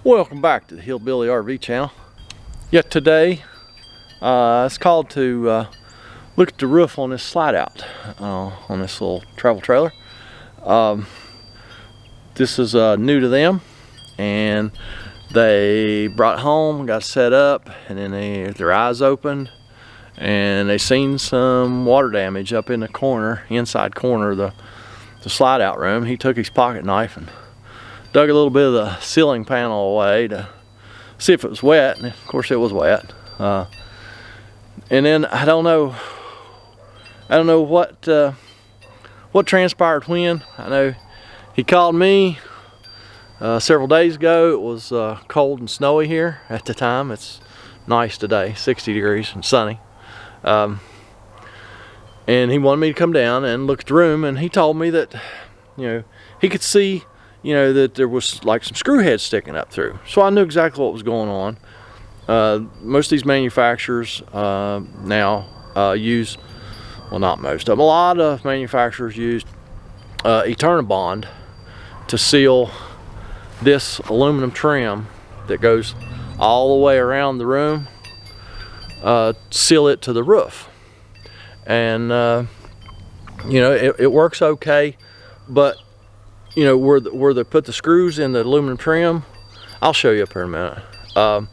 Welcome back to the Hillbilly RV channel. Yet today, it's called to look at the roof on this slide out on this little travel trailer. This is new to them, and they brought it home, got it set up, and then their eyes opened, and they seen some water damage up in the corner, inside corner of the slide out room. He took his pocket knife and dug a little bit of the ceiling panel away to see if it was wet, and of course it was wet. And then I don't know what transpired when. I know he called me several days ago. It was cold and snowy here at the time. It's nice today, 60 degrees and sunny. And he wanted me to come down and look at the room, and he told me that, he could see, that there was like some screw heads sticking up through. So I knew exactly what was going on. Most of these manufacturers now use, well, not most of them, a lot of manufacturers use Eterna Bond to seal this aluminum trim that goes all the way around the room, seal it to the roof. And it works okay, but where they put the screws in the aluminum trim, I'll show you up here in a minute.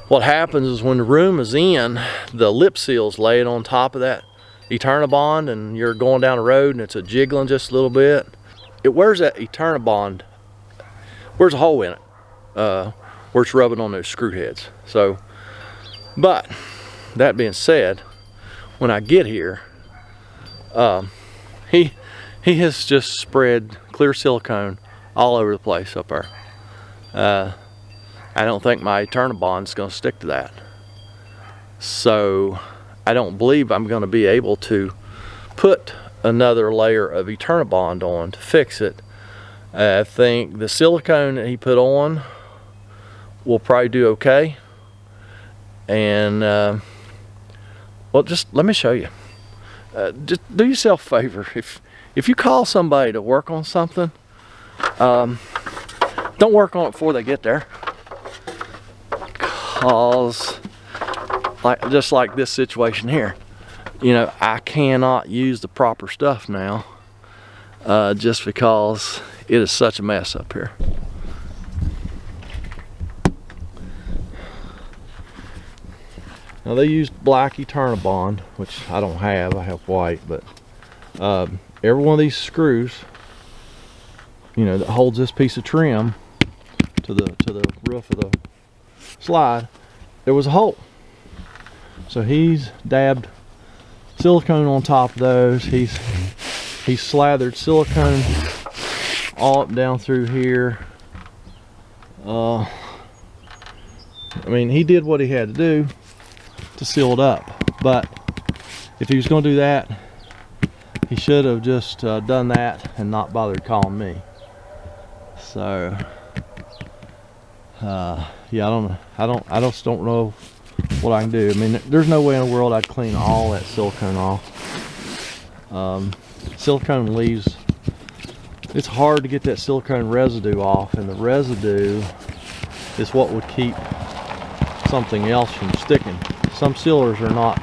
What happens is when the room is in, the lip seal's laid on top of that Eterna Bond, and you're going down the road and it's a jiggling just a little bit. It wears that Eterna Bond, wears a hole in it, where it's rubbing on those screw heads. So, but that being said, when I get here, he has just spread clear silicone all over the place up there. I don't think my Eterna Bond's going to stick to that. So I don't believe I'm going to be able to put another layer of Eterna Bond on to fix it. I think the silicone that he put on will probably do okay. And well, just let me show you. Just do yourself a favor. If you call somebody to work on something, don't work on it before they get there, because just like this situation here, I cannot use the proper stuff now, just because it is such a mess up here. Now they used black Eterna Bond, which I don't have. I have white, but every one of these screws, that holds this piece of trim to the roof of the slide, there was a hole. So he's dabbed silicone on top of those. He's slathered silicone all up down through here. I mean, he did what he had to do to seal it up, but if he was going to do that, he should have just done that and not bothered calling me. So yeah, I just don't know what I can do. I mean, there's no way in the world I'd clean all that silicone off. Silicone leaves, it's hard to get that silicone residue off, and the residue is what would keep something else from sticking. Some sealers are not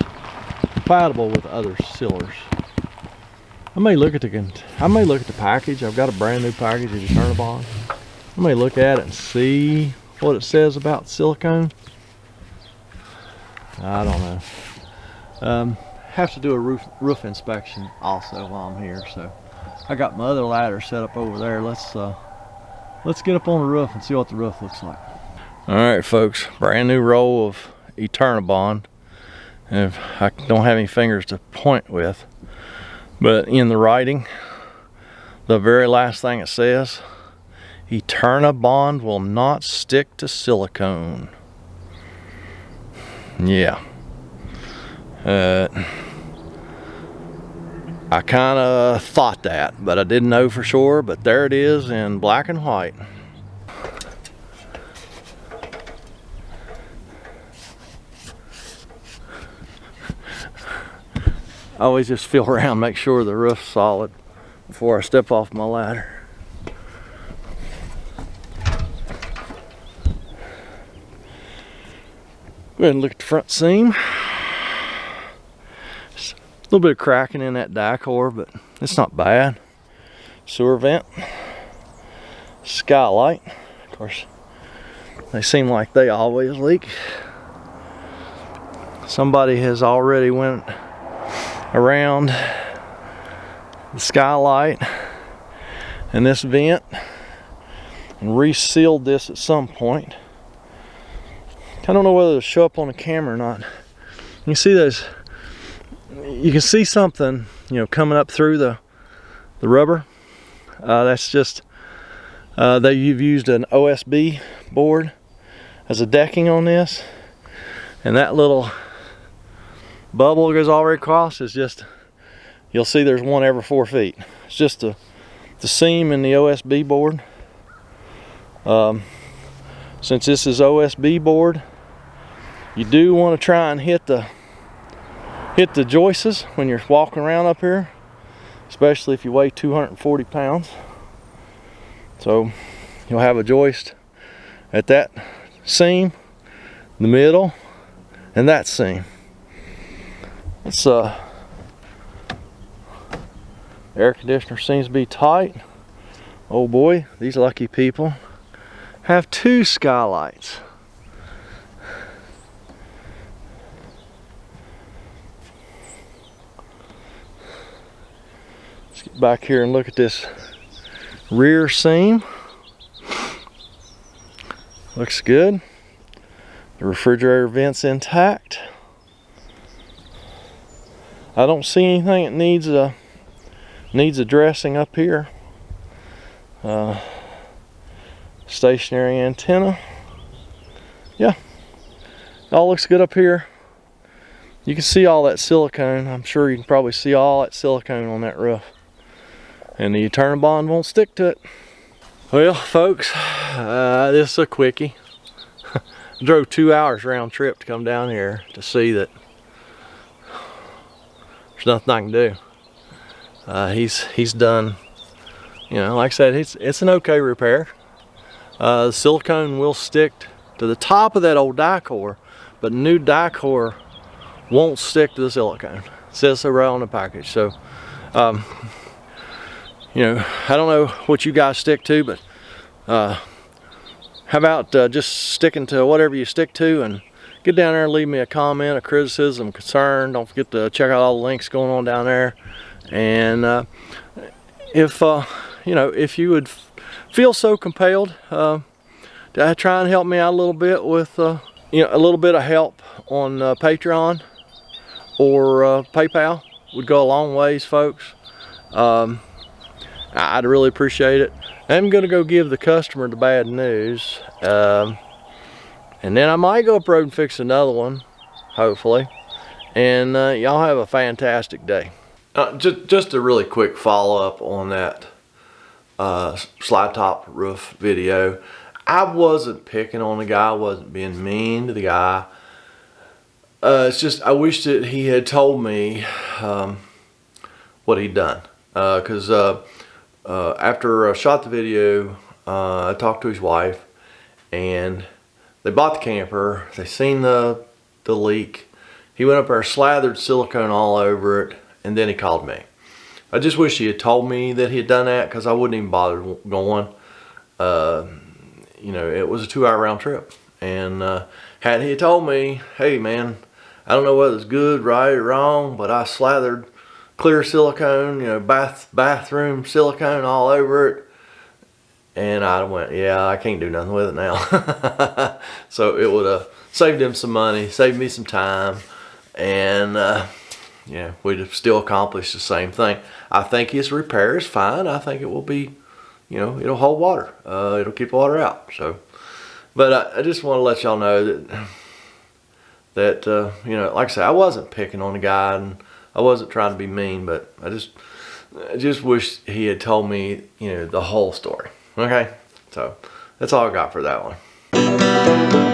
compatible with other sealers. I may look at the package. I've got a brand new package of Eterna Bond. I may look at it and see what it says about silicone. I don't know. Have to do a roof inspection also while I'm here. So I got my other ladder set up over there. Let's get up on the roof and see what the roof looks like. All right, folks, brand new roll of Eterna Bond. And I don't have any fingers to point with, but in the writing, the very last thing it says, Eterna Bond will not stick to silicone. Yeah. I kind of thought that, but I didn't know for sure, but there it is in black and white. I always just feel around, make sure the roof's solid before I step off my ladder. Go ahead and look at the front seam. Just a little bit of cracking in that die core, but it's not bad. Sewer vent. Skylight. Of course, they seem like they always leak. Somebody has already went around the skylight and this vent and resealed this at some point. I don't know whether it'll show up on the camera or not. You see those, you can see something, you know, coming up through the rubber. That's just you've used an OSB board as a decking on this, and that little bubble that goes all the way across is just, you'll see there's one every 4 feet. It's just the seam in the OSB board. Since this is OSB board, you do want to try and hit the joists when you're walking around up here, especially if you weigh 240 pounds. So you'll have a joist at that seam, the middle, and that seam. It's air conditioner seems to be tight. Oh boy, these lucky people have 2 skylights. Let's get back here and look at this rear seam. Looks good. The refrigerator vent's intact. I don't see anything that needs addressing up here. Stationary antenna. Yeah, all looks good up here. You can see all that silicone. I'm sure you can probably see all that silicone on that roof. And the Eterna Bond won't stick to it. Well, folks, this is a quickie. I drove 2 hours round trip to come down here to see that there's nothing I can do. He's done, you know, like I said, it's an okay repair. The silicone will stick to the top of that old die core, but new die core won't stick to the silicone. It says so right on the package. So, you know, I don't know what you guys stick to, but how about just sticking to whatever you stick to, and get down there and leave me a comment, a criticism, a concern. Don't forget to check out all the links going on down there. And if you know, if you would feel so compelled to try and help me out a little bit with you know, a little bit of help on Patreon or PayPal would go a long ways, folks. I'd really appreciate it. I'm gonna go give the customer the bad news, and then I might go up road and fix another one, hopefully. And y'all have a fantastic day. Just a really quick follow-up on that slide top roof video. I wasn't picking on the guy. I wasn't being mean to the guy. It's just I wish that he had told me what he'd done. Because after I shot the video, I talked to his wife, and they bought the camper. They seen the leak. He went up there, slathered silicone all over it, and then he called me. I just wish he had told me that he had done that, because I wouldn't even bother going. You know, it was a 2-hour round trip, and had he told me, hey man, I don't know whether it's good, right, or wrong, but I slathered clear silicone, you know, bathroom silicone all over it, and I went, yeah, I can't do nothing with it now. So it would have saved him some money, saved me some time, and yeah, we'd have still accomplished the same thing. I think his repair is fine. I think it will be, you know, it'll hold water. It'll keep water out. So, but I just want to let y'all know that you know, like I said, I wasn't picking on the guy, and I wasn't trying to be mean, but I just wish he had told me, you know, the whole story. Okay, so that's all I got for that one.